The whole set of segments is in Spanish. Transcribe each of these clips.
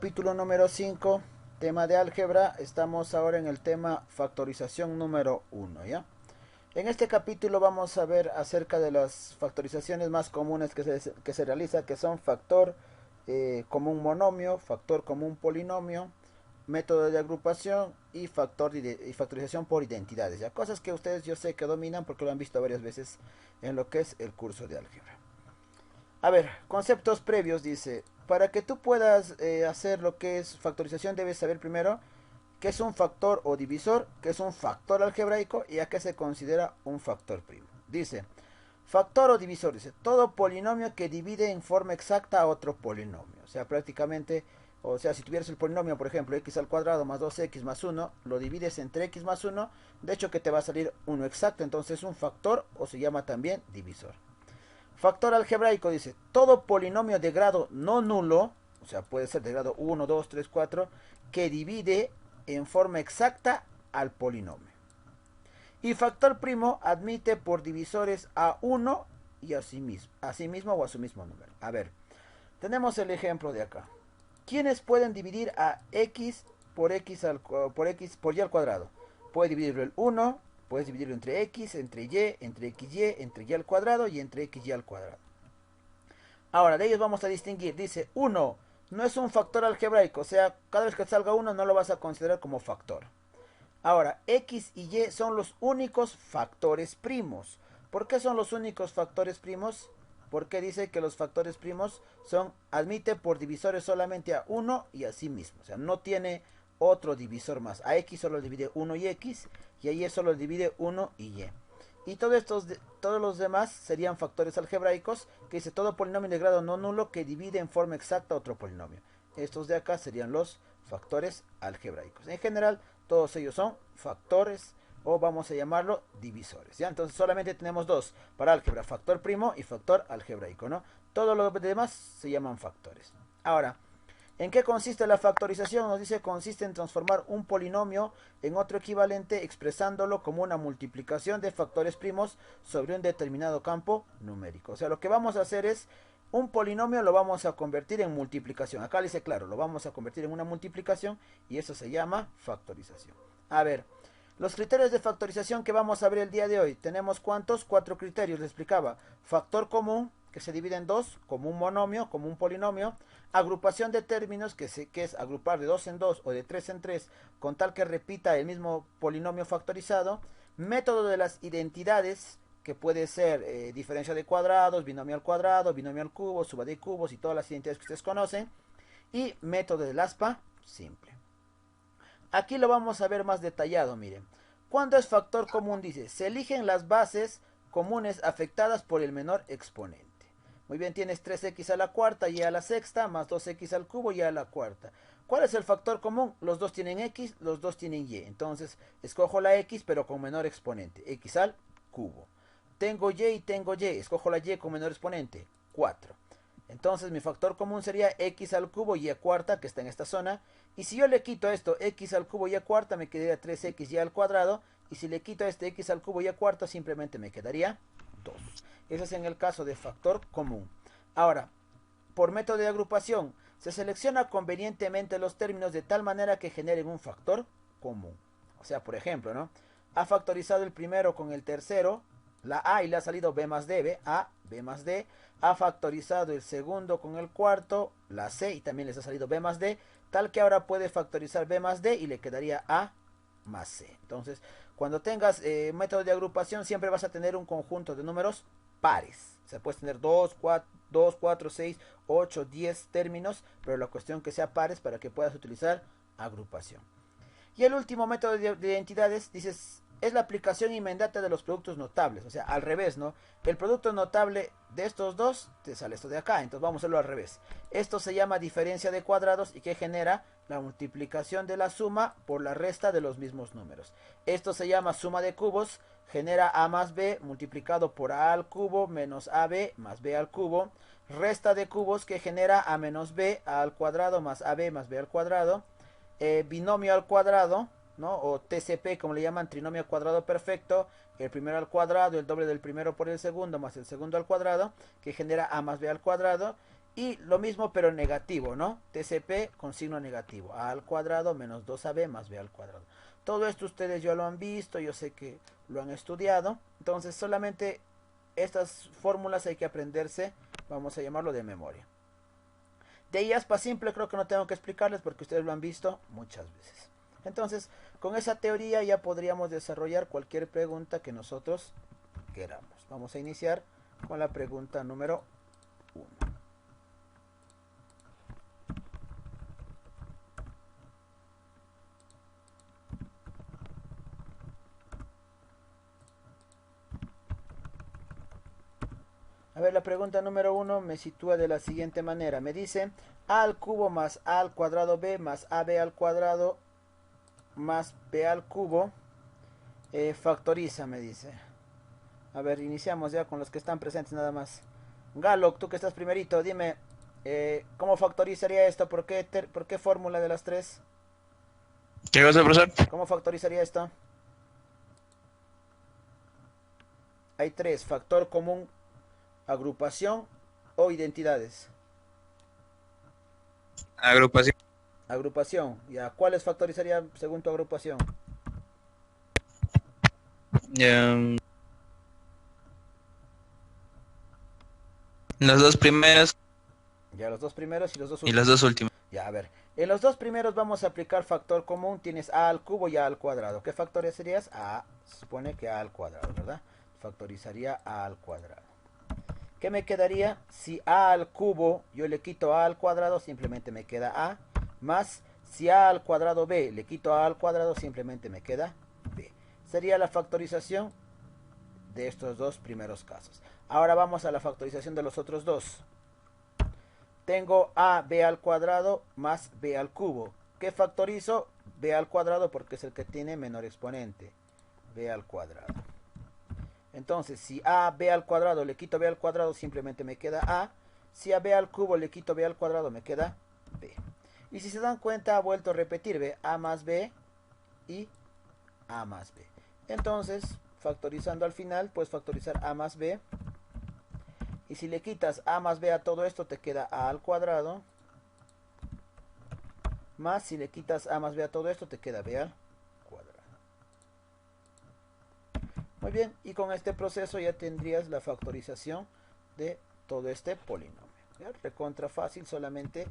capítulo número 5, tema de álgebra. Estamos ahora en el tema factorización número 1, ¿ya? En este capítulo vamos a ver acerca de las factorizaciones más comunes que se realiza, que son factor como un monomio, factor como un polinomio, método de agrupación y factorización por identidades, ¿ya? Cosas que ustedes yo sé que dominan porque lo han visto varias veces en lo que es el curso de álgebra. A ver, conceptos previos dice, para que tú puedas hacer lo que es factorización debes saber primero qué es un factor o divisor, qué es un factor algebraico y a qué se considera un factor primo. Dice, factor o divisor, dice, todo polinomio que divide en forma exacta a otro polinomio. O sea, prácticamente, o sea, si tuvieras el polinomio, por ejemplo, x al cuadrado más 2x más 1, lo divides entre x más 1, de hecho que te va a salir uno exacto, entonces es un factor o se llama también divisor. Factor algebraico dice, todo polinomio de grado no nulo, o sea, puede ser de grado 1, 2, 3, 4, que divide en forma exacta al polinomio. Y factor primo admite por divisores a uno y a sí mismo o a su mismo número. A ver, tenemos el ejemplo de acá. ¿Quiénes pueden dividir a por y al cuadrado? Puede dividirlo el uno, puedes dividirlo entre x, entre y, entre xy, entre y al cuadrado y entre xy al cuadrado. Ahora, de ellos vamos a distinguir. Dice, uno no es un factor algebraico, o sea, cada vez que salga uno no lo vas a considerar como factor. Ahora, x y y son los únicos factores primos. ¿Por qué son los únicos factores primos? Porque dice que los factores primos admite por divisores solamente a uno y a sí mismo. O sea, no tiene otro divisor más. A x solo divide 1 y x, y a y solo divide 1 y y. Y todos los demás serían factores algebraicos, que dice todo polinomio de grado no nulo que divide en forma exacta otro polinomio. Estos de acá serían los factores algebraicos. En general, todos ellos son factores o vamos a llamarlo divisores, ¿ya? Entonces solamente tenemos dos para álgebra, factor primo y factor algebraico, ¿no? Todos los demás se llaman factores. Ahora, ¿en qué consiste la factorización? Nos dice consiste en transformar un polinomio en otro equivalente expresándolo como una multiplicación de factores primos sobre un determinado campo numérico. O sea, lo que vamos a hacer es un polinomio lo vamos a convertir en multiplicación. Acá dice claro, lo vamos a convertir en una multiplicación y eso se llama factorización. A ver, los criterios de factorización que vamos a ver el día de hoy. Tenemos ¿cuántos? 4 criterios, le explicaba. Factor común, que se divide en dos, como un monomio, como un polinomio. Agrupación de términos, que es agrupar de 2 en 2 o de 3 en 3, con tal que repita el mismo polinomio factorizado. Método de las identidades, que puede ser diferencia de cuadrados, binomio al cuadrado, binomio al cubo, suba de cubos y todas las identidades que ustedes conocen. Y método del aspa simple. Aquí lo vamos a ver más detallado, miren. ¿Cuándo es factor común? Dice, se eligen las bases comunes afectadas por el menor exponente. Muy bien, tienes 3x a la cuarta y a la sexta, más 2x al cubo y a la cuarta. ¿Cuál es el factor común? Los dos tienen x, los dos tienen y. Entonces, escojo la x, pero con menor exponente, x al cubo. Tengo y tengo y, escojo la y con menor exponente, 4. Entonces mi factor común sería x al cubo y a cuarta, que está en esta zona. Y si yo le quito esto, x al cubo y a cuarta, me quedaría 3x y al cuadrado. Y si le quito este x al cubo y a cuarta, simplemente me quedaría 2. Ese es en el caso de factor común. Ahora, por método de agrupación, se selecciona convenientemente los términos de tal manera que generen un factor común. O sea, por ejemplo, ¿no? Ha factorizado el primero con el tercero, la A, y le ha salido B más D, ¿ve? A, B más D. Ha factorizado el segundo con el cuarto, la C, y también les ha salido B más D, tal que ahora puede factorizar B más D y le quedaría A más C. Entonces, cuando tengas método de agrupación, siempre vas a tener un conjunto de números pares. O sea, puedes tener 2, 4, 6, 8, 10 términos, pero la cuestión que sea pares para que puedas utilizar agrupación. Y el último método de identidades, dices, es la aplicación inmediata de los productos notables. O sea, al revés, ¿no? El producto notable de estos dos te sale esto de acá. Entonces vamos a hacerlo al revés. Esto se llama diferencia de cuadrados y que genera la multiplicación de la suma por la resta de los mismos números. Esto se llama suma de cubos. Genera a más b multiplicado por a al cubo menos ab más b al cubo. Resta de cubos que genera a menos b a al cuadrado más ab más b al cuadrado. Binomio al cuadrado, ¿no? O TCP, como le llaman, trinomio al cuadrado perfecto, el primero al cuadrado, el doble del primero por el segundo, más el segundo al cuadrado, que genera a más b al cuadrado, Y lo mismo pero negativo, ¿no? TCP con signo negativo. A al cuadrado menos 2ab más b al cuadrado. Todo esto ustedes ya lo han visto, yo sé que lo han estudiado. Entonces solamente estas fórmulas hay que aprenderse, vamos a llamarlo de memoria. De ahí aspa simple creo que no tengo que explicarles porque ustedes lo han visto muchas veces. Entonces, con esa teoría ya podríamos desarrollar cualquier pregunta que nosotros queramos. Vamos a iniciar con la pregunta número 1. A ver, la pregunta número 1 me sitúa de la siguiente manera. Me dice a al cubo más a al cuadrado b más ab al cuadrado más b al cubo. Factoriza, me dice. A ver, iniciamos ya con los que están presentes nada más. Galo, tú que estás primerito, dime, ¿cómo factorizaría esto? ¿Por qué fórmula de las tres? ¿Qué cosa, profesor? ¿Cómo factorizaría esto? Hay tres, factor común, agrupación o identidades. Agrupación. Agrupación, ya, ¿cuáles factorizaría según tu agrupación? em, las dos primeras Ya, los dos primeros y los dos y las últimos. dos últimas. Ya, a ver. En los dos primeros vamos a aplicar factor común. Tienes a al cubo y a al cuadrado. ¿Qué factores serías? A, se supone que a al cuadrado, ¿verdad? Factorizaría a al cuadrado. ¿Qué me quedaría? Si a al cubo yo le quito a al cuadrado, simplemente me queda a. Más si a al cuadrado b le quito a al cuadrado, simplemente me queda b. Sería la factorización de estos dos primeros casos. Ahora vamos a la factorización de los otros dos. Tengo a b al cuadrado más b al cubo. ¿Qué factorizo? B al cuadrado porque es el que tiene menor exponente. B al cuadrado. Entonces, si a b al cuadrado le quito b al cuadrado, simplemente me queda a. Si a b al cubo le quito b al cuadrado, me queda b. Y si se dan cuenta, ha vuelto a repetir b, a más b y a más b. Entonces, factorizando al final, puedes factorizar a más b. Y si le quitas a más b a todo esto, te queda a al cuadrado. Más si le quitas a más b a todo esto, te queda b al cuadrado. Muy bien, y con este proceso ya tendrías la factorización de todo este polinomio. ¿Ya? Recontra fácil, solamente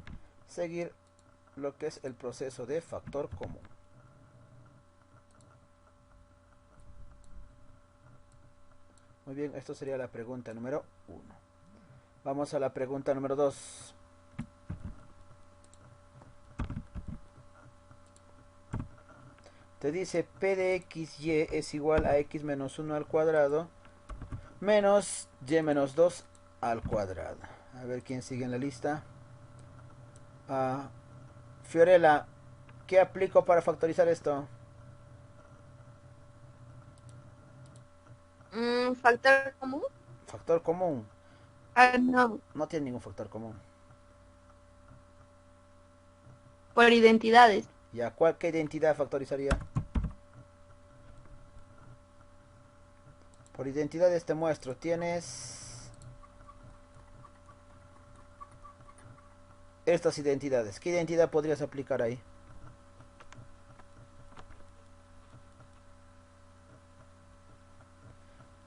seguir lo que es el proceso de factor común. Muy bien, esto sería la pregunta número 1. Vamos a la pregunta número 2. Te dice p de xy es igual a x menos 1 al cuadrado menos y menos 2 al cuadrado. A ver quién sigue en la lista. Fiorella, ¿qué aplico para factorizar esto? Factor común. Factor común. No, No tiene ningún factor común. por identidades. Ya, ¿qué identidad factorizaría? Por identidades te muestro. Tienes estas identidades. ¿Qué identidad podrías aplicar ahí?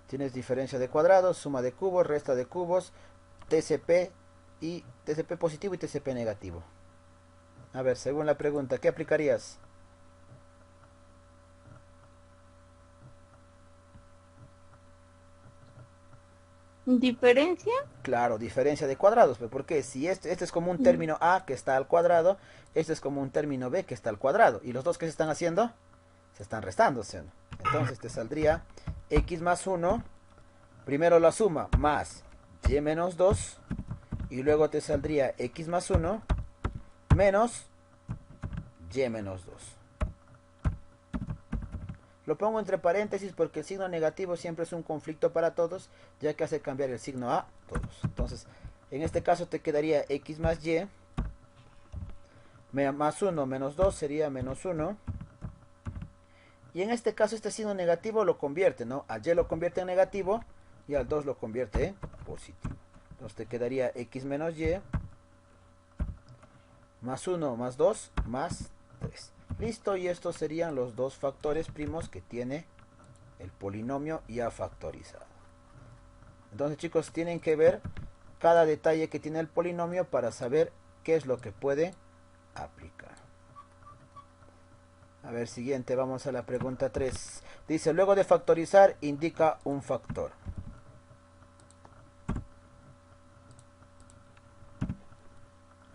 Tienes diferencia de cuadrados, suma de cubos, resta de cubos, TCP y TCP positivo y TCP negativo. A ver, según la pregunta, ¿qué aplicarías? ¿Diferencia? Claro, diferencia de cuadrados. ¿Por qué? Si este es como un término A que está al cuadrado, este es como un término B que está al cuadrado. ¿Y los dos que se están haciendo? Se están restando, ¿sí? Entonces te saldría x más 1, primero la suma, más y menos 2, y luego te saldría x más 1 menos y menos 2. Lo pongo entre paréntesis porque el signo negativo siempre es un conflicto para todos, ya que hace cambiar el signo a todos. Entonces, en este caso te quedaría x más y, más 1 menos 2 sería menos 1. Y en este caso este signo negativo lo convierte, ¿no? Al y lo convierte en negativo y al 2 lo convierte en positivo. Entonces te quedaría x menos y más 1 más 2 más 3. Listo, y estos serían los dos factores primos que tiene el polinomio ya factorizado. Entonces, chicos, tienen que ver cada detalle que tiene el polinomio para saber qué es lo que puede aplicar. A ver, siguiente, vamos a la pregunta 3. Dice, luego de factorizar, indica un factor.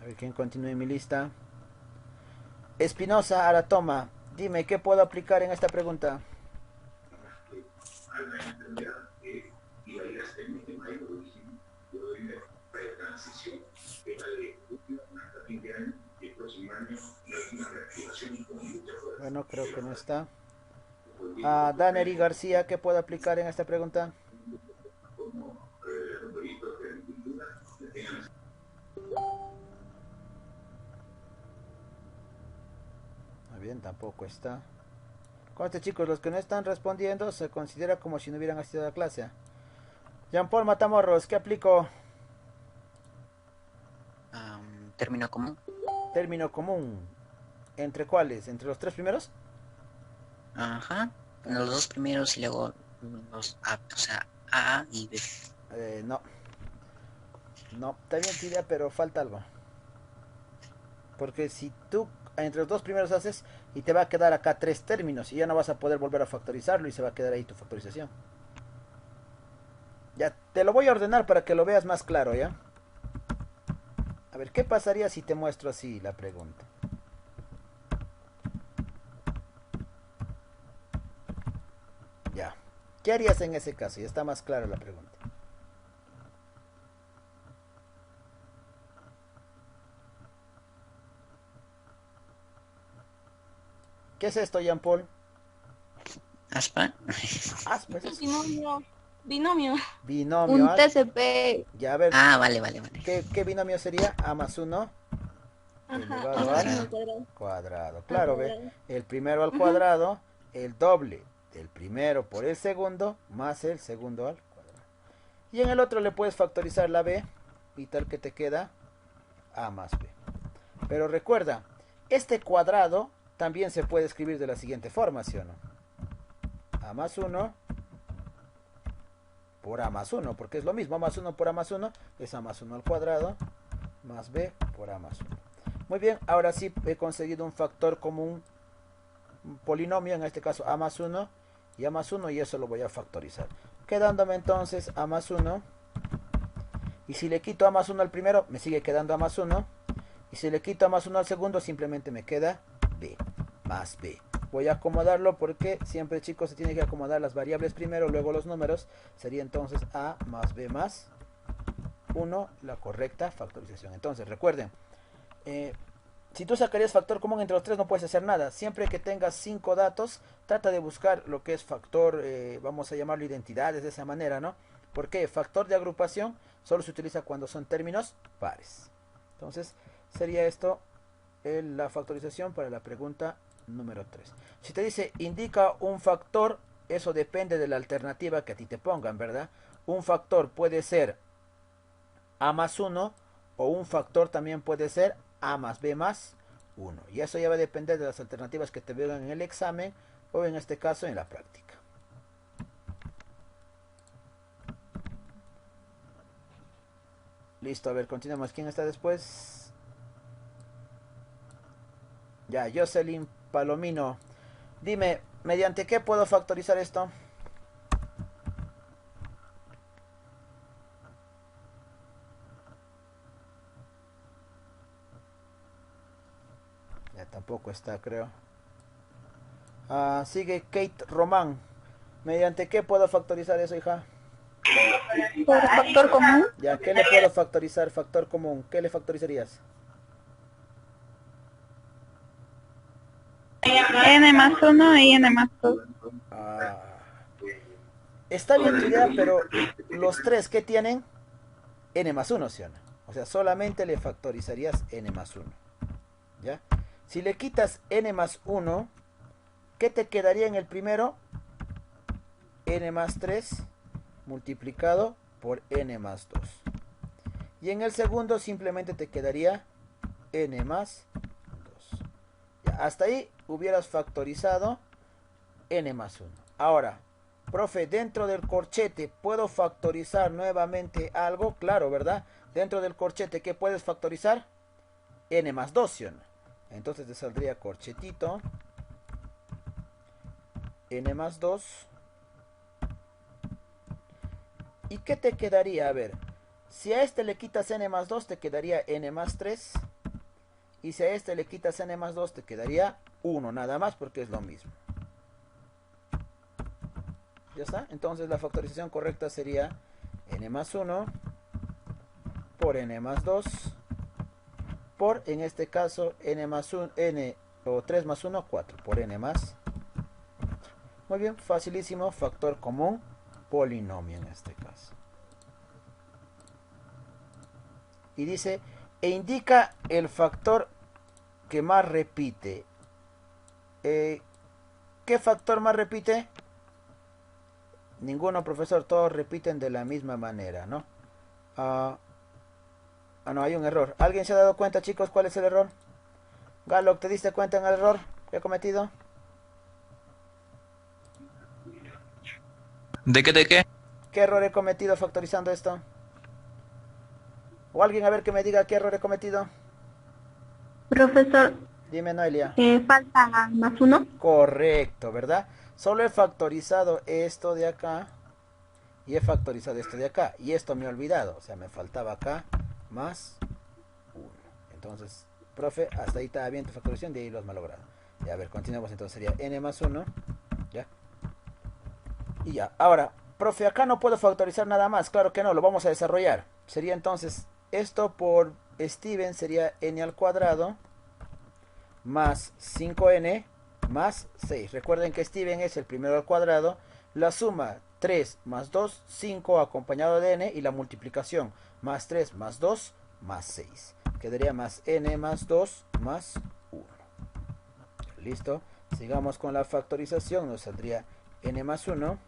A ver quién continúe en mi lista. Espinosa, a la toma. Dime, ¿qué puedo aplicar en esta pregunta? Bueno, creo que no está. Daneri García, ¿qué puedo aplicar en esta pregunta? Bien, tampoco está. Conste, chicos, los que no están respondiendo se considera como si no hubieran asistido a la clase. Jean Paul Matamorros, ¿qué aplico? Término común. Término común. ¿Entre cuáles? ¿Entre los tres primeros? Ajá. Los dos primeros y luego los A, o sea, A y B. No. No, está bien tu idea, pero falta algo. Porque si tú entre los dos primeros haces y te va a quedar acá tres términos y ya no vas a poder volver a factorizarlo y se va a quedar ahí tu factorización. Ya, te lo voy a ordenar para que lo veas más claro, ¿ya? A ver, ¿qué pasaría si te muestro así la pregunta? Ya. ¿Qué harías en ese caso? Ya está más clara la pregunta. ¿Qué es esto, Jean Paul? Aspa. Aspa, ¿es eso? Binomio. Binomio. Binomio. Un TCP. Ya, a ver. Vale. ¿Qué binomio sería? A más 1 elevado al cuadrado. Claro, ve. El primero al cuadrado, el doble del primero por el segundo, más el segundo al cuadrado. Y en el otro le puedes factorizar la b, y tal que te queda a más b. Pero recuerda, este cuadrado también se puede escribir de la siguiente forma, ¿sí o no? A más 1 por a más 1, porque es lo mismo, a más 1 por a más 1 es a más 1 al cuadrado, más b por a más 1. Muy bien, ahora sí he conseguido un factor común, un polinomio, en este caso a más 1 y a más 1, y eso lo voy a factorizar. Quedándome entonces a más 1, y si le quito a más 1 al primero, me sigue quedando a más 1, y si le quito a más 1 al segundo, simplemente me queda b más b. Voy a acomodarlo porque siempre, chicos, se tiene que acomodar las variables primero, luego los números. Sería entonces a más b más 1 la correcta factorización. Entonces, recuerden, si tú sacarías factor común entre los tres, no puedes hacer nada. Siempre que tengas 5 datos, trata de buscar lo que es factor, vamos a llamarlo identidades de esa manera, ¿no? Porque factor de agrupación solo se utiliza cuando son términos pares. Entonces, sería esto la factorización para la pregunta número 3. Si te dice indica un factor, eso depende de la alternativa que a ti te pongan, ¿verdad? Un factor puede ser a más 1 o un factor también puede ser a más b más 1. Y eso ya va a depender de las alternativas que te vengan en el examen o en este caso en la práctica. Listo, a ver, continuamos. ¿Quién está después? Ya, Jocelyn Palomino. Dime, ¿mediante qué puedo factorizar esto? Ya tampoco está, creo. Sigue Kate Román. ¿Mediante qué puedo factorizar eso, hija? Por factor común. Ya, ¿qué le puedo factorizar? Factor común. ¿Qué le factorizarías? N más 1 y N más 2. Está bien tu idea, pero los tres que tienen N más 1, ¿sí o no? O sea, solamente le factorizarías N más 1. ¿Ya? Si le quitas N más 1, ¿qué te quedaría en el primero? N más 3 multiplicado por N más 2. Y en el segundo simplemente te quedaría n más 2. Ya, hasta ahí hubieras factorizado n más 1. Ahora, profe, dentro del corchete, ¿puedo factorizar nuevamente algo? Claro, ¿verdad? Dentro del corchete, ¿qué puedes factorizar? N más 2, ¿sí o no? Entonces te saldría corchetito n más 2. ¿Y qué te quedaría? A ver, si a este le quitas n más 2, te quedaría n más 3. Y si a este le quitas n más 2, te quedaría 1 nada más, porque es lo mismo. ¿Ya está? Entonces la factorización correcta sería n más 1 por n más 2 por, en este caso, n más 1, n o 3 más 1, 4, por n más 4. Muy bien, facilísimo, factor común, polinomio en este caso. Y dice, e indica el factor que más repite. ¿Qué factor más repite? Ninguno, profesor, todos repiten de la misma manera, ¿no? No, hay un error. ¿Alguien se ha dado cuenta, chicos, cuál es el error? Galo, ¿te diste cuenta en el error que he cometido? ¿De qué, de qué? ¿Qué error he cometido factorizando esto? O alguien a ver que me diga qué error he cometido. Profesor, Dime, Noelia. falta más 1. Correcto, ¿verdad? Solo he factorizado esto de acá y he factorizado esto de acá. Y esto me he olvidado, o sea, me faltaba acá más 1. Entonces, profe, hasta ahí estaba bien tu factorización, de ahí lo has malogrado. Ya, a ver, continuamos, entonces sería n más 1. ¿Ya? Y ya, ahora, profe, acá no puedo factorizar nada más. Claro que no, lo vamos a desarrollar. Sería entonces, esto por Steven sería n al cuadrado más 5n más 6. Recuerden que Steven es el primero al cuadrado. La suma 3 más 2, 5 acompañado de n. Y la multiplicación más 3 más 2 más 6. Quedaría más n más 2 más 1. Listo. Sigamos con la factorización. Nos saldría n más 1.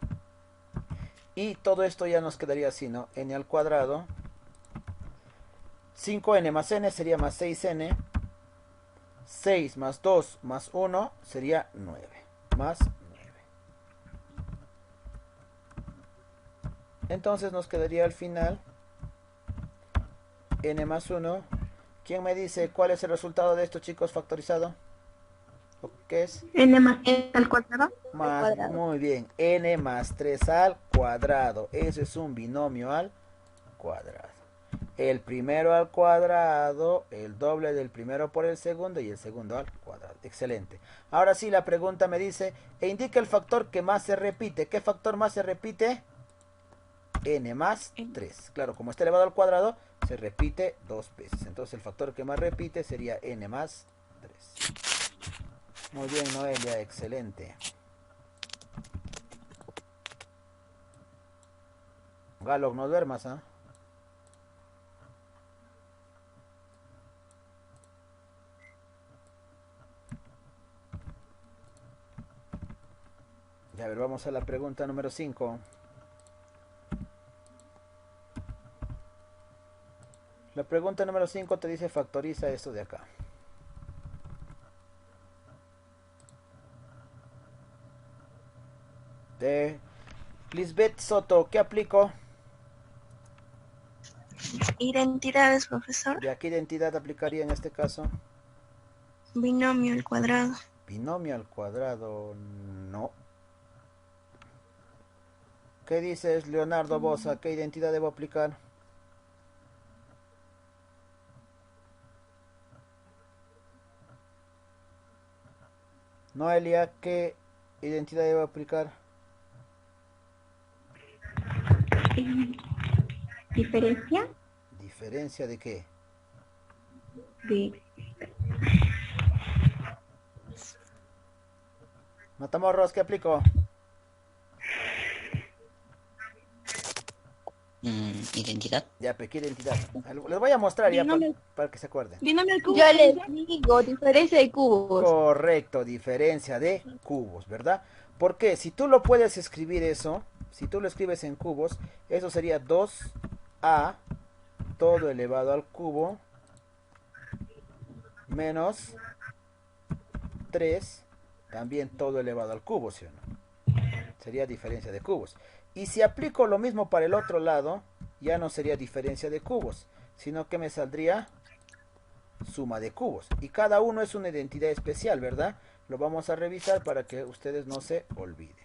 Y todo esto ya nos quedaría así, ¿no? N al cuadrado. 5n más n sería más 6n. 6 más 2 más 1 sería 9. Más 9. Entonces nos quedaría al final n más 1. ¿Quién me dice cuál es el resultado de esto, chicos, factorizado? ¿O qué es? N más 3 al cuadrado. Más, muy bien, n más 3 al cuadrado. Ese es un binomio al cuadrado. El primero al cuadrado, el doble del primero por el segundo y el segundo al cuadrado. Excelente. Ahora sí, la pregunta me dice, e indica el factor que más se repite. ¿Qué factor más se repite? N más 3. Claro, como está elevado al cuadrado, se repite 2 veces. Entonces el factor que más repite sería n más 3. Muy bien, Noelia, excelente. Galo, no duermas, ¿ah? A ver, vamos a la pregunta número 5. La pregunta número 5 te dice factoriza esto de acá. De Lisbeth Soto, ¿qué aplico? Identidades, profesor. ¿De qué identidad aplicaría en este caso? Binomio al cuadrado. Binomio al cuadrado, no. ¿Qué dices, Leonardo Bosa? ¿Qué identidad debo aplicar? Noelia, ¿qué identidad debo aplicar? Diferencia ¿Diferencia de qué? de Matamoros, ¿qué aplico? Identidad. Ya, ¿qué identidad? Les voy a mostrar ya para que se acuerden. Binomio al cubo. Yo les digo, diferencia de cubos. Correcto, diferencia de cubos, ¿verdad? Porque si tú lo puedes escribir eso, si tú lo escribes en cubos, eso sería 2a todo elevado al cubo menos 3, también todo elevado al cubo, ¿sí o no? Sería diferencia de cubos. Y si aplico lo mismo para el otro lado, ya no sería diferencia de cubos, sino que me saldría suma de cubos. Y cada uno es una identidad especial, ¿verdad? Lo vamos a revisar para que ustedes no se olviden.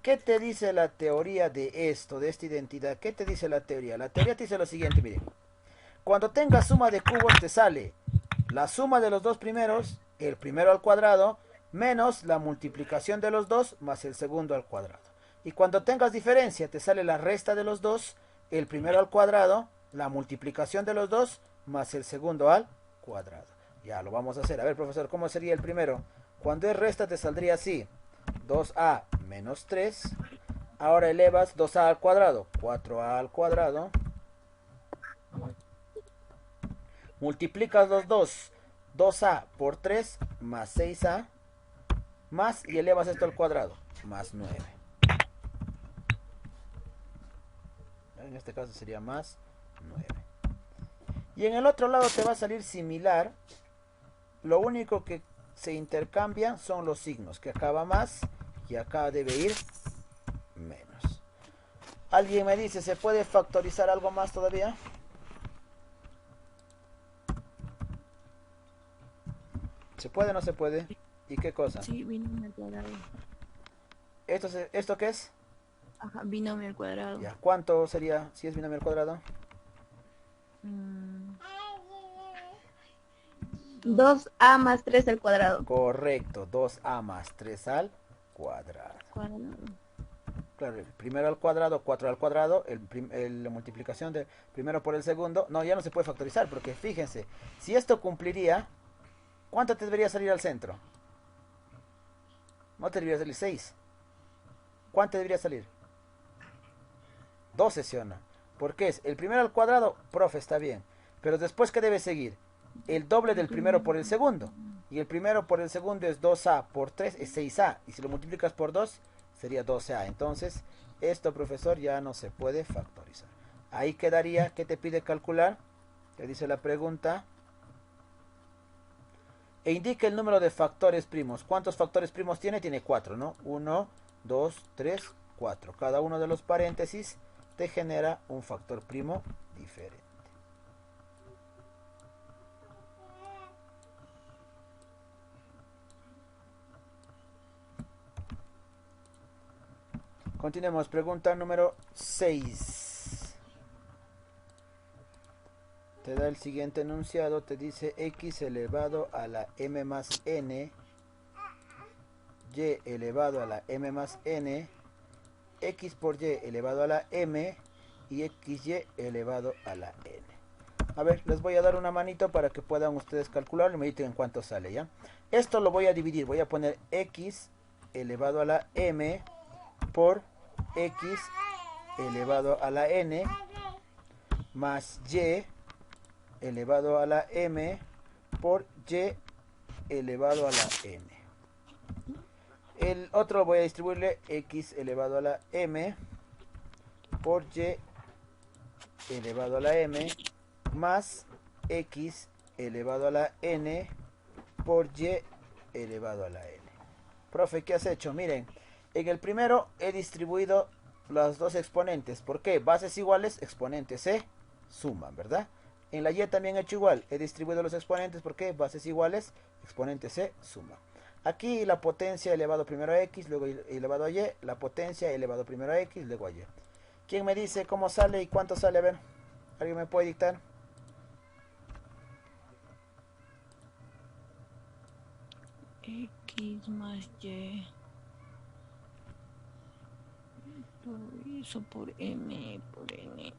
¿Qué te dice la teoría de esto, de esta identidad? ¿Qué te dice la teoría? La teoría te dice lo siguiente, miren. Cuando tengas suma de cubos te sale la suma de los dos primeros, el primero al cuadrado, menos la multiplicación de los dos más el segundo al cuadrado. Y cuando tengas diferencia te sale la resta de los dos, el primero al cuadrado, la multiplicación de los dos más el segundo al cuadrado. Ya lo vamos a hacer. A ver, profesor, ¿cómo sería el primero? Cuando es resta te saldría así. 2a menos 3. Ahora elevas 2a al cuadrado. 4a al cuadrado. Multiplicas los dos. 2a por 3 más 6a. Más y elevas esto al cuadrado. Más 9. En este caso sería más 9. Y en el otro lado te va a salir similar. Lo único que se intercambian son los signos. Que acá va más y acá debe ir menos. ¿Alguien me dice, ¿se puede factorizar algo más todavía? ¿Se puede o no se puede? ¿Y qué cosa? Sí, binomio al cuadrado. ¿Esto qué es? Ajá, binomio al cuadrado. Ya, ¿cuánto sería si es binomio al cuadrado? 2a más 3 al cuadrado. Correcto, 2a más 3 al cuadrado. Claro, el primero al cuadrado, 4 al cuadrado, la multiplicación del primero por el segundo. No, ya no se puede factorizar porque fíjense, si esto cumpliría, ¿cuánto te debería salir al centro? No te debería salir 6. ¿Cuánto debería salir? 12, ¿sí o no? Porque es el primero al cuadrado, profe, está bien. Pero después, ¿qué debe seguir? El doble del primero por el segundo. Y el primero por el segundo es 2a por 3, es 6a. Y si lo multiplicas por 2, sería 12a. Entonces, esto, profesor, ya no se puede factorizar. Ahí quedaría, ¿qué te pide calcular? Te dice la pregunta. E indica el número de factores primos. ¿Cuántos factores primos tiene? Tiene 4, ¿no? 1, 2, 3, 4. Cada uno de los paréntesis te genera un factor primo diferente. Continuemos. Pregunta número 6. Te da el siguiente enunciado. Te dice x elevado a la m más n, y elevado a la m más n, x por y elevado a la m y xy elevado a la n. A ver, les voy a dar una manito para que puedan ustedes calcular y me digan cuánto sale, ¿ya? Esto lo voy a dividir. Voy a poner x elevado a la m por x elevado a la n más y elevado a la m por y elevado a la n. El otro voy a distribuirle x elevado a la m por y elevado a la m más x elevado a la n por y elevado a la n. Profe, ¿qué has hecho? Miren, en el primero he distribuido los dos exponentes. ¿Por qué? Bases iguales, exponentes se suman, ¿verdad? En la y también he hecho igual. He distribuido los exponentes. ¿Por qué? Bases iguales, exponentes se suman. Aquí la potencia elevado primero a x, luego elevado a y. La potencia elevado primero a x, luego a y. ¿Quién me dice cómo sale y cuánto sale? A ver, ¿alguien me puede dictar? X más y todo eso por m por n.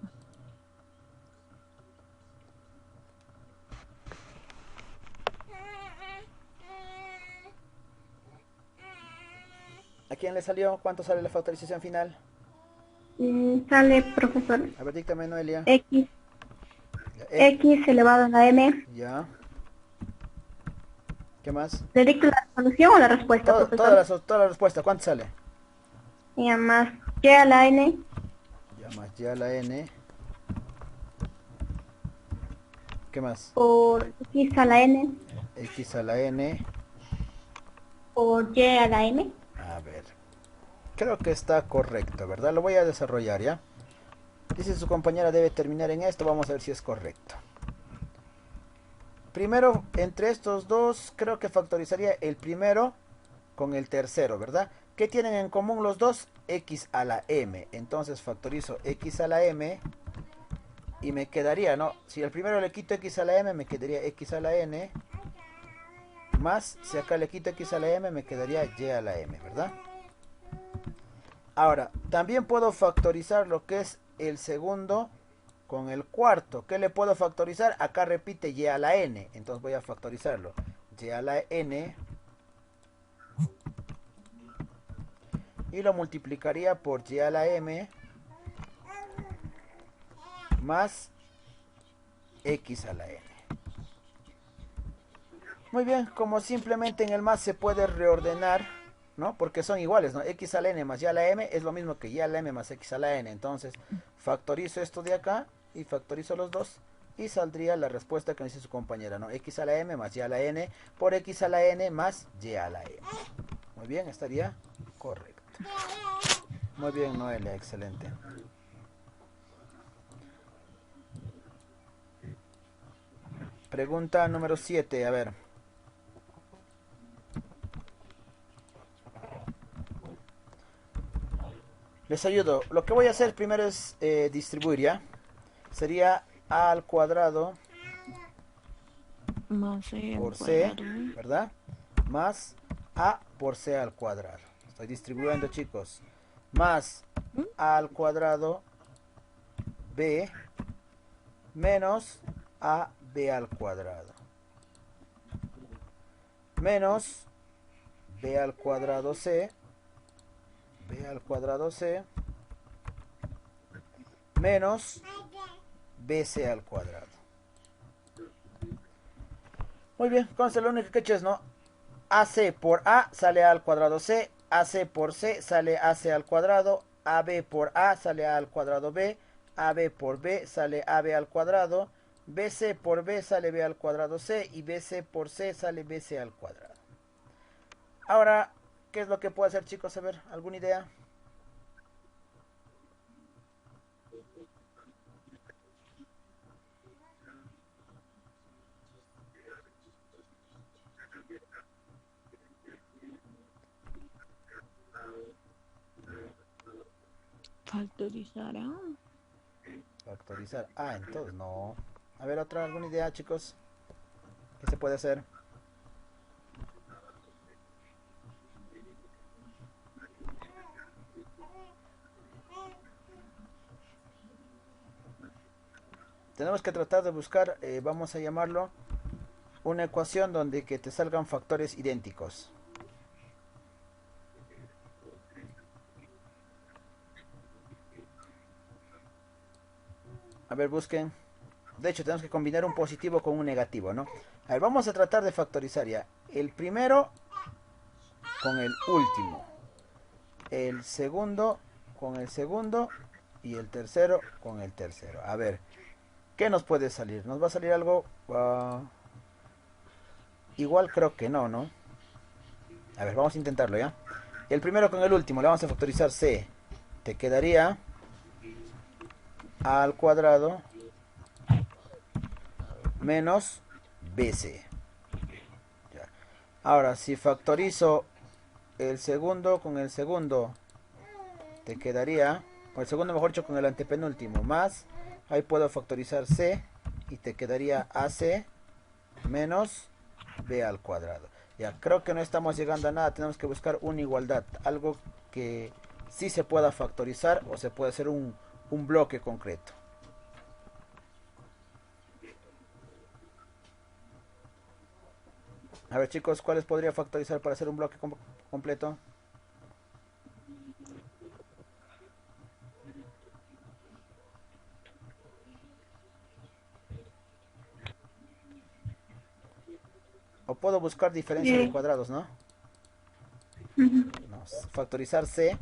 ¿A quién le salió? ¿Cuánto sale la factorización final? Sale, profesor, A ver, díctame, Noelia. x, Ya, x elevado a la m. ya. ¿Qué más? ¿Le dicto la solución o la respuesta, profesor? Toda la respuesta. ¿Cuánto sale? Y más y a la n Ya más y a la n. ¿Qué más? por X a la N, X a la N. por Y a la M. A ver. Creo que está correcto, ¿verdad? Lo voy a desarrollar, ¿ya? Dice su compañera debe terminar en esto. Vamos a ver si es correcto. Primero, entre estos dos, creo que factorizaría el primero con el tercero, ¿verdad? ¿Qué tienen en común los dos? X a la M. Entonces factorizo X a la M y me quedaría, ¿no? Si al primero le quito X a la M, me quedaría X a la N. Más, si acá le quito X a la M, me quedaría Y a la M, ¿verdad? Ahora, también puedo factorizar lo que es el segundo con el cuarto. ¿Qué le puedo factorizar? Acá repite Y a la N. Entonces voy a factorizarlo. Y a la N. Y lo multiplicaría por Y a la M. Más X a la N. Muy bien, como simplemente en el más se puede reordenar, ¿no? Porque son iguales, ¿no? X a la N más Y a la M es lo mismo que Y a la M más X a la N. Entonces, factorizo esto de acá y factorizo los dos. Y saldría la respuesta que me dice su compañera, ¿no? X a la M más Y a la N por X a la N más Y a la M. Muy bien, estaría correcto. Muy bien, Noelia, excelente. Pregunta número 7, a ver. Les ayudo. Lo que voy a hacer primero es distribuir, ¿ya? Sería A al cuadrado Más C por al C, cuadrado. ¿verdad? Más A por C al cuadrado. Estoy distribuyendo, chicos. Más A al cuadrado B menos AB al cuadrado. Menos B al cuadrado C. B al cuadrado C. Menos BC al cuadrado. Muy bien, entonces lo único que he hecho es, ¿no? AC por A sale A al cuadrado C. AC por C sale AC al cuadrado. AB por A sale A al cuadrado B. AB por B sale AB al cuadrado. BC por B sale B al cuadrado C. Y BC por C sale BC al cuadrado. Ahora, ¿qué es lo que puedo hacer, chicos? A ver, ¿alguna idea? Factorizar A. Factorizar. Ah, entonces no. A ver, otra, ¿alguna idea, chicos? ¿Qué se puede hacer? Tenemos que tratar de buscar, vamos a llamarlo, una ecuación donde que te salgan factores idénticos. A ver, busquen. De hecho, tenemos que combinar un positivo con un negativo, ¿no? A ver, vamos a tratar de factorizar ya. El primero con el último. El segundo con el segundo. Y el tercero con el tercero. A ver, ¿qué nos puede salir? ¿Nos va a salir algo? Igual creo que no, ¿no? A ver, vamos a intentarlo, ¿ya? El primero con el último. Le vamos a factorizar C. Te quedaría A al cuadrado menos BC. Ya. Ahora, si factorizo el segundo con el segundo, te quedaría, o el segundo mejor dicho con el antepenúltimo, más, ahí puedo factorizar C y te quedaría AC menos B al cuadrado. Ya, creo que no estamos llegando a nada, tenemos que buscar una igualdad, algo que sí se pueda factorizar o se puede hacer un bloque concreto. A ver, chicos, ¿cuáles podría factorizar para hacer un bloque completo? O puedo buscar diferencia de cuadrados, ¿no? No, factorizar C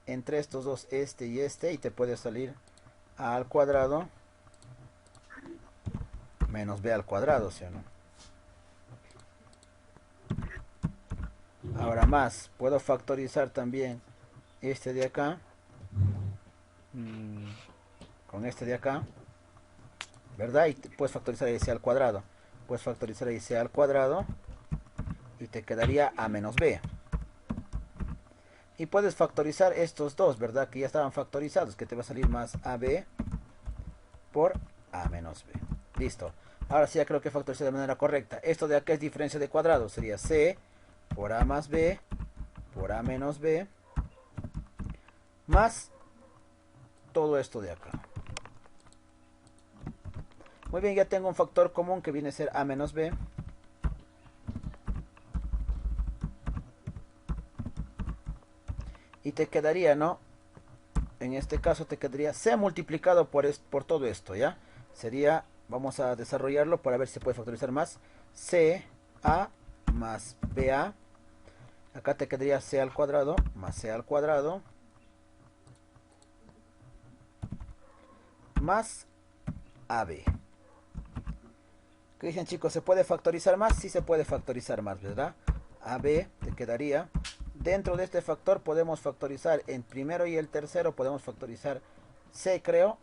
entre estos dos, este, y te puede salir A al cuadrado menos b al cuadrado, ¿sí o no? Ahora más, puedo factorizar también este de acá con este de acá, ¿verdad? Y puedes factorizar ahí c al cuadrado. Puedes factorizar ahí c al cuadrado y te quedaría a menos b. Y puedes factorizar estos dos, ¿verdad? Que ya estaban factorizados, que te va a salir más ab por a menos b. Listo. Ahora sí ya creo que factoricé de manera correcta. Esto de acá es diferencia de cuadrado. Sería c por a más b por a menos b más todo esto de acá. Muy bien, ya tengo un factor común que viene a ser a menos b. Y te quedaría, ¿no? En este caso te quedaría c multiplicado por todo esto, ¿ya? Sería, vamos a desarrollarlo para ver si se puede factorizar más. ca más ba. Acá te quedaría c al cuadrado más c al cuadrado más ab. ¿Qué dicen, chicos? ¿Se puede factorizar más? Sí se puede factorizar más, ¿verdad? AB te quedaría. Dentro de este factor podemos factorizar en primero y el tercero. Podemos factorizar c, creo.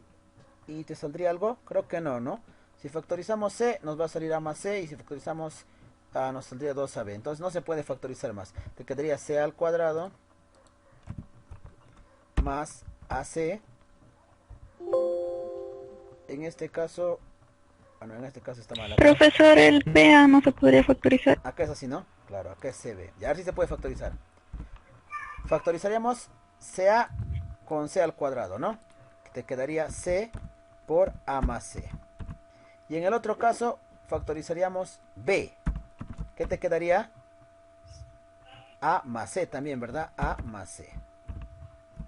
¿Y te saldría algo? Creo que no, ¿no? Si factorizamos c, nos va a salir a más c. Y si factorizamos a, nos saldría 2ab. Entonces no se puede factorizar más. Te quedaría c al cuadrado más ac. En este caso... Bueno, en este caso está mal. Profesor, el BA no se podría factorizar. Acá es así, ¿no? Claro, acá es CB. Y ahora sí se puede factorizar. Factorizaríamos CA con C al cuadrado, ¿no? Te quedaría C por A más C. Y en el otro caso, factorizaríamos B. ¿Qué te quedaría? A más C también, ¿verdad? A más C.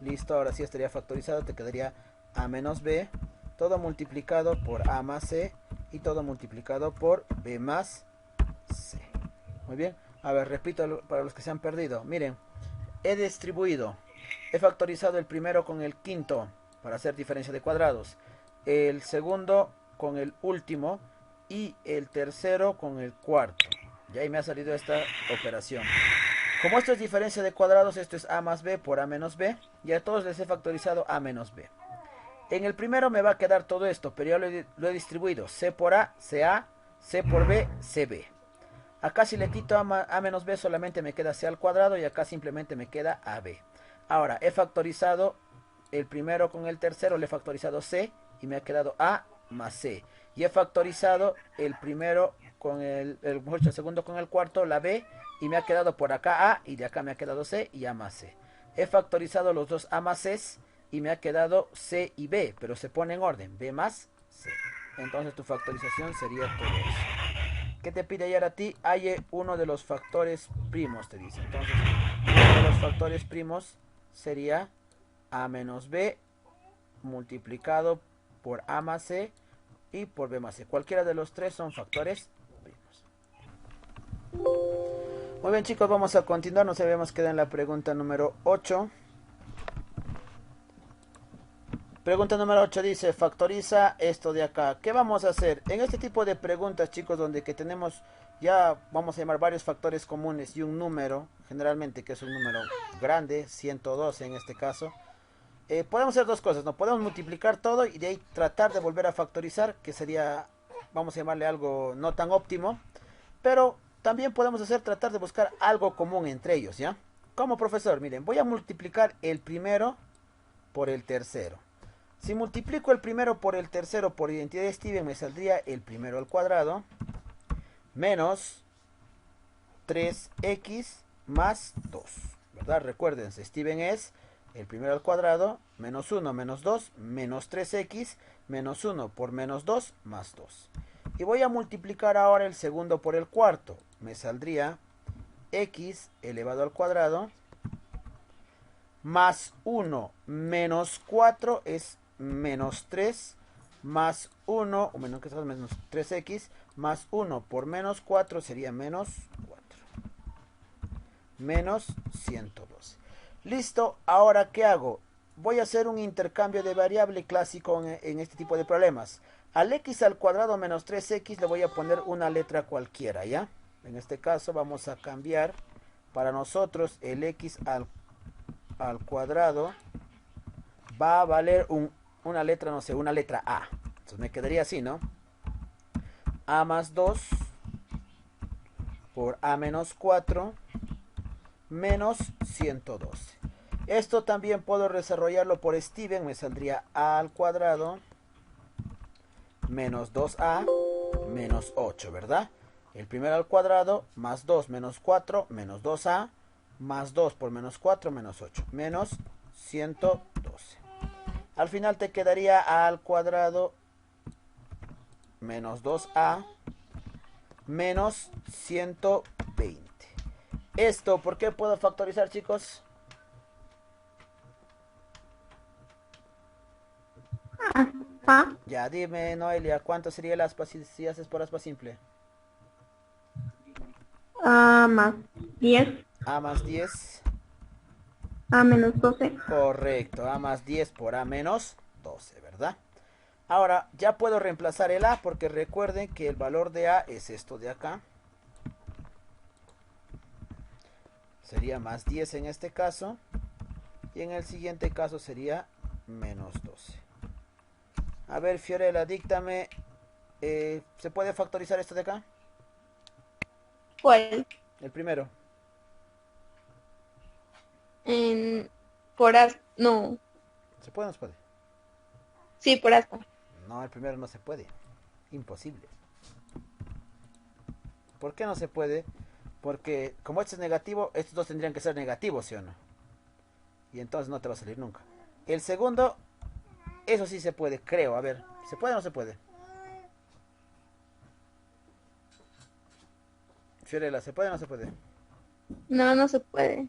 Listo, ahora sí estaría factorizado. Te quedaría A menos B. Todo multiplicado por A más C. Y todo multiplicado por B más C. Muy bien. A ver, repito para los que se han perdido. Miren, he distribuido. He factorizado el primero con el quinto para hacer diferencia de cuadrados. El segundo con el último. Y el tercero con el cuarto. Y ahí me ha salido esta operación. Como esto es diferencia de cuadrados, esto es A más B por A menos B. Y a todos les he factorizado A menos B. En el primero me va a quedar todo esto, pero ya lo he distribuido. C por A, CA, C por B, CB. Acá si le quito A menos B solamente me queda C al cuadrado y acá simplemente me queda AB. Ahora, he factorizado el primero con el tercero, le he factorizado C y me ha quedado A más C. Y he factorizado el primero con el segundo con el cuarto, la B, y me ha quedado por acá A y de acá me ha quedado C y A más C. He factorizado los dos A más C y me ha quedado C y B, pero se pone en orden, B más C. Entonces tu factorización sería todo eso. ¿Qué te pide ayer a ti? Hay uno de los factores primos, te dice. Entonces, uno de los factores primos sería A menos B multiplicado por A más C y por B más C. Cualquiera de los tres son factores primos. Muy bien, chicos, vamos a continuar. Nos habíamos quedado en la pregunta número 8. Pregunta número 8 dice, factoriza esto de acá. ¿Qué vamos a hacer? En este tipo de preguntas, chicos, donde que tenemos ya, vamos a llamar varios factores comunes y un número, generalmente que es un número grande, 112 en este caso, podemos hacer dos cosas, ¿no? Podemos multiplicar todo y de ahí tratar de volver a factorizar, que sería, vamos a llamarle algo no tan óptimo, pero también podemos tratar de buscar algo común entre ellos, ¿ya? Como profesor, miren, voy a multiplicar el primero por el tercero. Si multiplico el primero por el tercero por identidad de Steven, me saldría el primero al cuadrado menos 3x más 2, ¿verdad? Recuérdense, Steven es el primero al cuadrado menos 1 menos 2 menos 3x menos 1 por menos 2 más 2. Y voy a multiplicar ahora el segundo por el cuarto. Me saldría x elevado al cuadrado más 1 menos 4 es menos 3 más 1, o menos 3x más 1 por menos 4 sería menos 4. Menos 112. Listo, ahora ¿qué hago? Voy a hacer un intercambio de variable clásico en este tipo de problemas. Al x al cuadrado menos 3x le voy a poner una letra cualquiera, ¿ya? En este caso vamos a cambiar para nosotros el x al cuadrado va a valer una letra, no sé, una letra A. Entonces me quedaría así, ¿no? A más 2 por A menos 4 menos 112. Esto también puedo desarrollarlo por Steven, me saldría A al cuadrado menos 2A menos 8, ¿verdad? El primero al cuadrado más 2 menos 4 menos 2A más 2 por menos 4 menos 8 menos 112. Al final te quedaría A al cuadrado menos 2A menos 120. Esto, ¿por qué puedo factorizar, chicos? A Ya, dime, Noelia, ¿cuánto sería el aspa si haces por aspa simple? más 10, A más 10. A menos 12. Correcto, A más 10 por A menos 12, ¿verdad? Ahora, ya puedo reemplazar el A porque recuerden que el valor de A es esto de acá. Sería más 10 en este caso. Y en el siguiente caso sería menos 12. A ver, Fiorella, díctame. ¿Se puede factorizar esto de acá? ¿Cuál? El primero. Por aspa. No. ¿Se puede o no se puede? Sí, por aspa. No, el primero no se puede. Imposible. ¿Por qué no se puede? Porque como este es negativo, estos dos tendrían que ser negativos, ¿sí o no? Y entonces no te va a salir nunca. El segundo, eso sí se puede, creo. A ver, ¿se puede o no se puede? Fiorella, ¿se puede o no se puede? No, no se puede.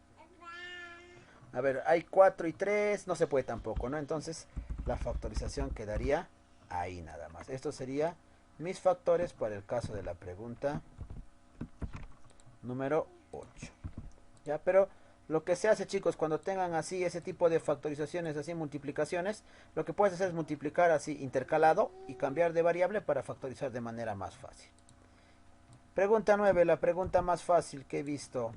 A ver, hay 4 y 3, no se puede tampoco, ¿no? Entonces la factorización quedaría ahí nada más. Esto sería mis factores para el caso de la pregunta número 8. ¿Ya? Pero lo que se hace, chicos, cuando tengan así ese tipo de factorizaciones, así multiplicaciones, lo que puedes hacer es multiplicar así intercalado y cambiar de variable para factorizar de manera más fácil. Pregunta 9, la pregunta más fácil que he visto.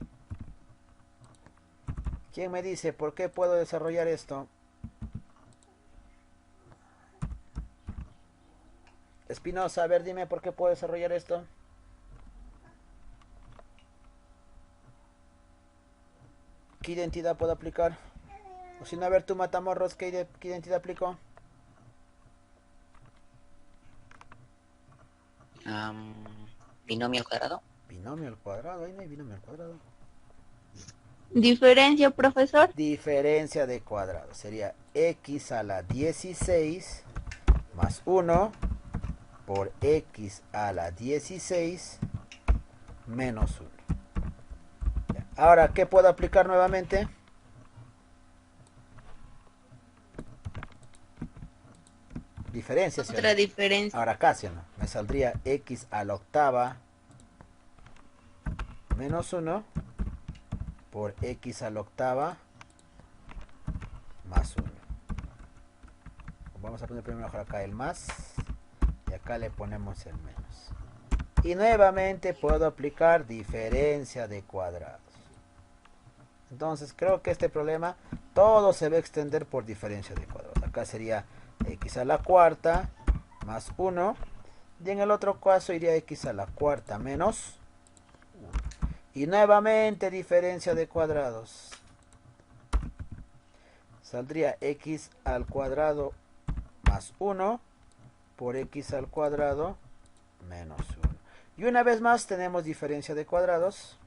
¿Quién me dice por qué puedo desarrollar esto? Espinosa, a ver, dime por qué puedo desarrollar esto. ¿Qué identidad puedo aplicar? O si no, a ver, tú, Matamorros, ¿qué identidad aplicó? Binomio al cuadrado. Binomio al cuadrado, ahí no hay binomio al cuadrado. ¿Diferencia, profesor? Diferencia de cuadrado. Sería x a la 16 más 1 por x a la 16 menos 1. Ahora, ¿qué puedo aplicar nuevamente? Diferencia. ¿Sí? Otra diferencia. Ahora casi no. Me saldría x a la octava menos 1 por x a la octava más 1. Vamos a poner primero acá el más y acá le ponemos el menos. Y nuevamente puedo aplicar diferencia de cuadrados. Entonces creo que este problema todo se va a extender por diferencia de cuadrados. Acá sería x a la cuarta más 1. Y en el otro caso iría x a la cuarta menos 1. Y nuevamente diferencia de cuadrados. Saldría x al cuadrado más 1 por x al cuadrado menos 1. Y una vez más tenemos diferencia de cuadrados.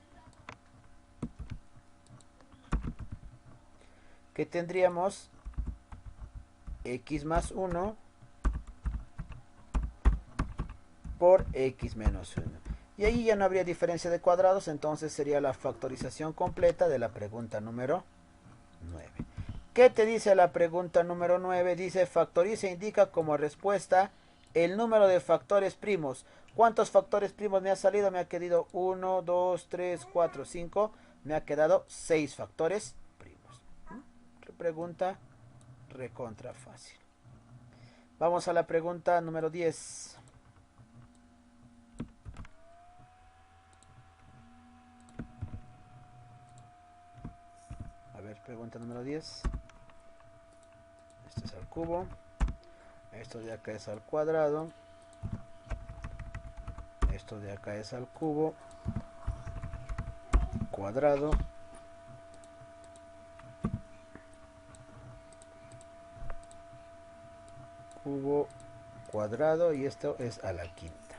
Que tendríamos x más 1 por x menos 1. Y ahí ya no habría diferencia de cuadrados, entonces sería la factorización completa de la pregunta número 9. ¿Qué te dice la pregunta número 9? Dice, factoriza e indica como respuesta el número de factores primos. ¿Cuántos factores primos me ha salido? Me ha quedado 1, 2, 3, 4, 5. Me ha quedado 6 factores primos. Pregunta recontra fácil. Vamos a la pregunta número 10. A ver, pregunta número 10. Esto es al cubo. Esto de acá es al cuadrado. Esto de acá es al cubo. Cuadrado. Cubo, cuadrado, y esto es a la quinta.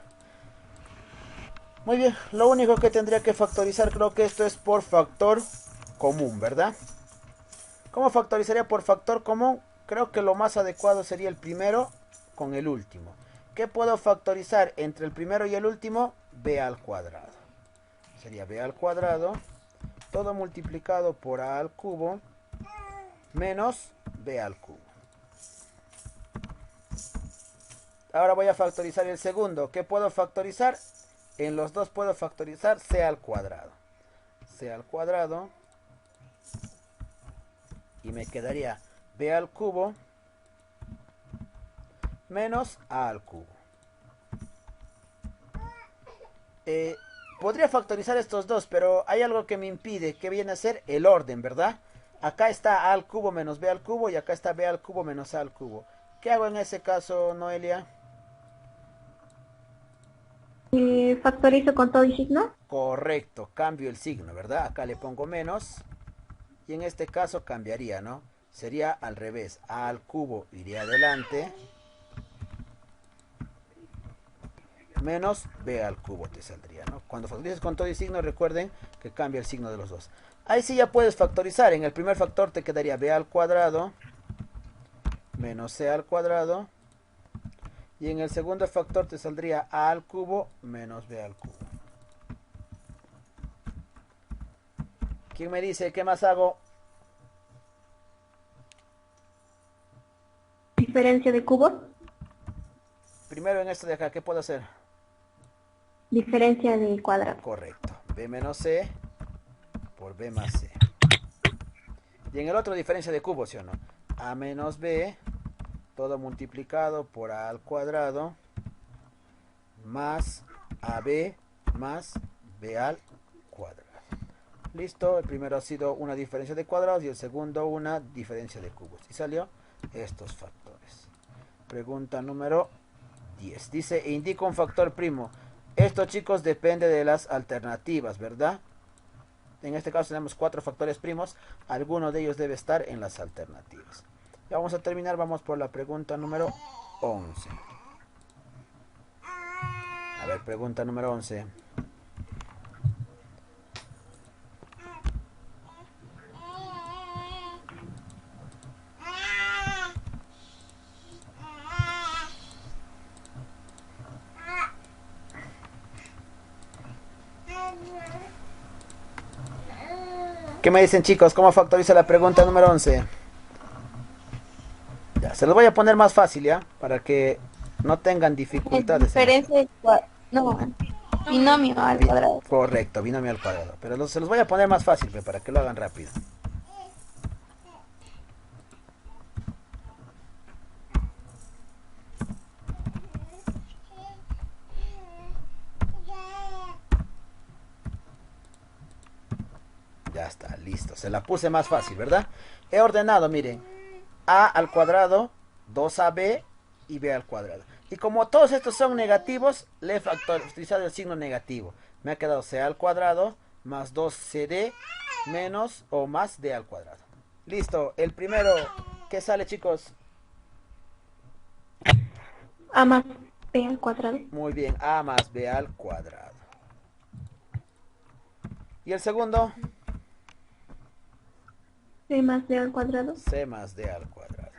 Muy bien, lo único que tendría que factorizar, creo que esto es por factor común, ¿verdad? ¿Cómo factorizaría por factor común? Creo que lo más adecuado sería el primero con el último. ¿Qué puedo factorizar entre el primero y el último? B al cuadrado. Sería B al cuadrado, todo multiplicado por A al cubo, menos B al cubo. Ahora voy a factorizar el segundo. ¿Qué puedo factorizar? En los dos puedo factorizar C al cuadrado. C al cuadrado. Y me quedaría B al cubo menos A al cubo. Podría factorizar estos dos, pero hay algo que me impide, que viene a ser el orden, ¿verdad? Acá está A al cubo menos B al cubo y acá está B al cubo menos A al cubo. ¿Qué hago en ese caso, Noelia? Factorizo con todo y signo. Correcto, cambio el signo, ¿verdad? Acá le pongo menos. Y en este caso cambiaría, ¿no? Sería al revés. A al cubo iría adelante. Menos B al cubo te saldría, ¿no? Cuando factorices con todo y signo, recuerden que cambia el signo de los dos. Ahí sí ya puedes factorizar. En el primer factor te quedaría B al cuadrado menos C al cuadrado. Y en el segundo factor te saldría A al cubo menos B al cubo. ¿Quién me dice qué más hago? Diferencia de cubos. Primero en esto de acá, ¿qué puedo hacer? Diferencia de cuadrado. Correcto. B menos C por B más C. Y en el otro diferencia de cubos, ¿sí o no? A menos B, todo multiplicado por A al cuadrado, más AB más B al cuadrado. Listo, el primero ha sido una diferencia de cuadrados y el segundo una diferencia de cubos. Y salió estos factores. Pregunta número 10. Dice, indica un factor primo. Esto, chicos, depende de las alternativas, ¿verdad? En este caso tenemos 4 factores primos. Alguno de ellos debe estar en las alternativas. Ya vamos a terminar. Vamos por la pregunta número 11. A ver, pregunta número 11. ¿Qué me dicen, chicos? ¿Cómo factoriza la pregunta número 11? Ya, se los voy a poner más fácil, ¿ya? Para que no tengan dificultades. Diferencia de cuadrado. No, binomio al cuadrado. Correcto, binomio al cuadrado. Pero se los voy a poner más fácil, para que lo hagan rápido. Ya está, listo. Se la puse más fácil, ¿verdad? He ordenado, miren. A al cuadrado, 2AB y B al cuadrado. Y como todos estos son negativos, le he factorizado el signo negativo. Me ha quedado C al cuadrado más 2CD menos o más D al cuadrado. Listo, el primero, ¿qué sale, chicos? A más B al cuadrado. Muy bien, A más B al cuadrado. ¿Y el segundo? C más D al cuadrado. C más D al cuadrado.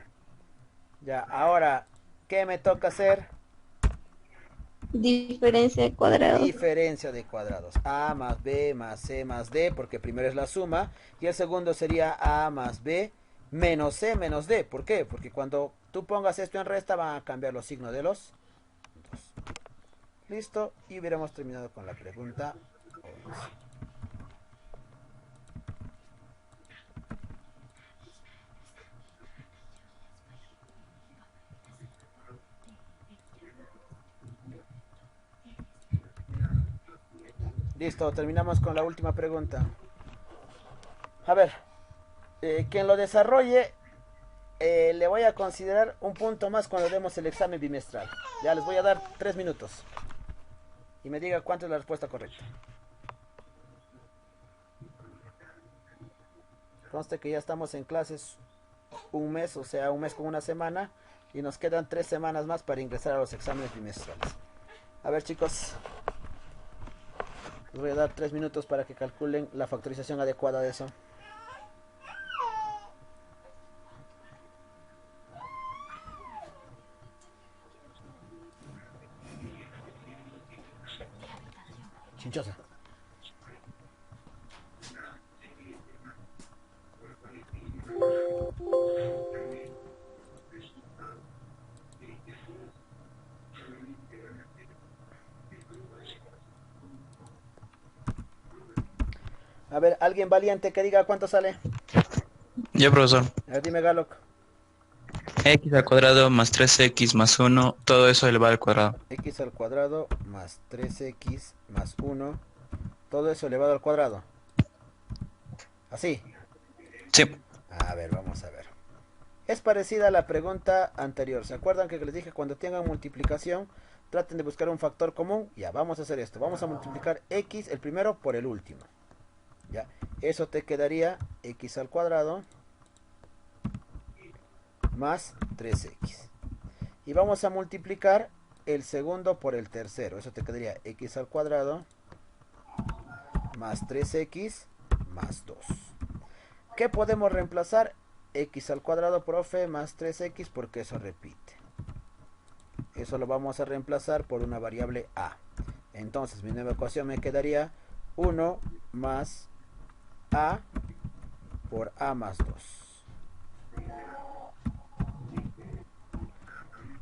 Ya, ahora, ¿qué me toca hacer? Diferencia de cuadrado. Diferencia de cuadrados. A más B más C más D, porque primero es la suma. Y el segundo sería A más B menos C menos D. ¿Por qué? Porque cuando tú pongas esto en resta van a cambiar los signos de los dos. Listo. Y hubiéramos terminado con la pregunta 11. Listo, terminamos con la última pregunta. A ver, quien lo desarrolle, le voy a considerar un punto más cuando demos el examen bimestral. Ya les voy a dar 3 minutos. Y me diga cuánto es la respuesta correcta. Conste que ya estamos en clases un mes, o sea, un mes con una semana. Y nos quedan 3 semanas más para ingresar a los exámenes bimestrales. A ver, chicos. Les voy a dar 3 minutos para que calculen la factorización adecuada de eso. Chinchosa. A ver, alguien valiente que diga cuánto sale. Yo, profesor. A ver, dime, Galoc. X al cuadrado más 3x más 1, todo eso elevado al cuadrado. X al cuadrado más 3x más 1. Todo eso elevado al cuadrado. Así. Sí. A ver, vamos a ver. Es parecida a la pregunta anterior. ¿Se acuerdan que les dije cuando tengan multiplicación, traten de buscar un factor común? Ya, vamos a hacer esto. Vamos a multiplicar x, el primero, por el último. Ya, eso te quedaría x al cuadrado más 3x. Y vamos a multiplicar el segundo por el tercero. Eso te quedaría x al cuadrado más 3x más 2. ¿Qué podemos reemplazar? X al cuadrado, profe, más 3x, porque eso repite. Eso lo vamos a reemplazar por una variable a. Entonces mi nueva ecuación me quedaría 1 más a por a más 2.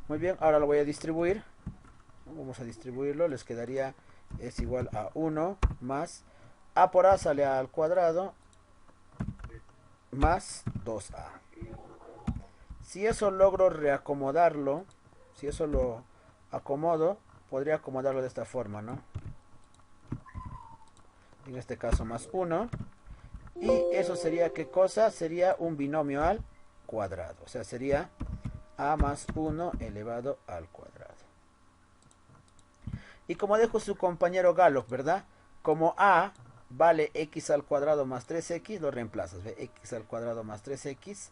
Muy bien, ahora lo voy a distribuir. Vamos a distribuirlo, les quedaría es igual a 1 más a por a sale al cuadrado más 2a. Si eso logro reacomodarlo, si eso lo acomodo, podría acomodarlo de esta forma, ¿no? En este caso más 1. Y eso sería, ¿qué cosa? Sería un binomio al cuadrado. O sea, sería a más 1 elevado al cuadrado. Y como dejo su compañero Galoc, ¿verdad? Como a vale x al cuadrado más 3x, lo reemplazas. ¿Ve? X al cuadrado más 3x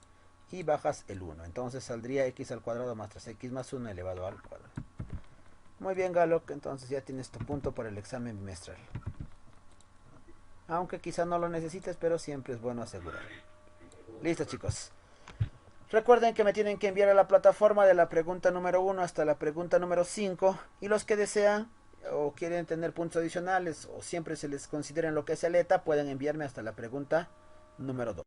y bajas el 1. Entonces saldría x al cuadrado más 3x más 1 elevado al cuadrado. Muy bien, Galoc, entonces ya tienes tu punto para el examen bimestral. Aunque quizá no lo necesites, pero siempre es bueno asegurar. Listo, chicos. Recuerden que me tienen que enviar a la plataforma de la pregunta número 1 hasta la pregunta número 5. Y los que desean o quieren tener puntos adicionales o siempre se les considera en lo que es aleta, pueden enviarme hasta la pregunta número 2.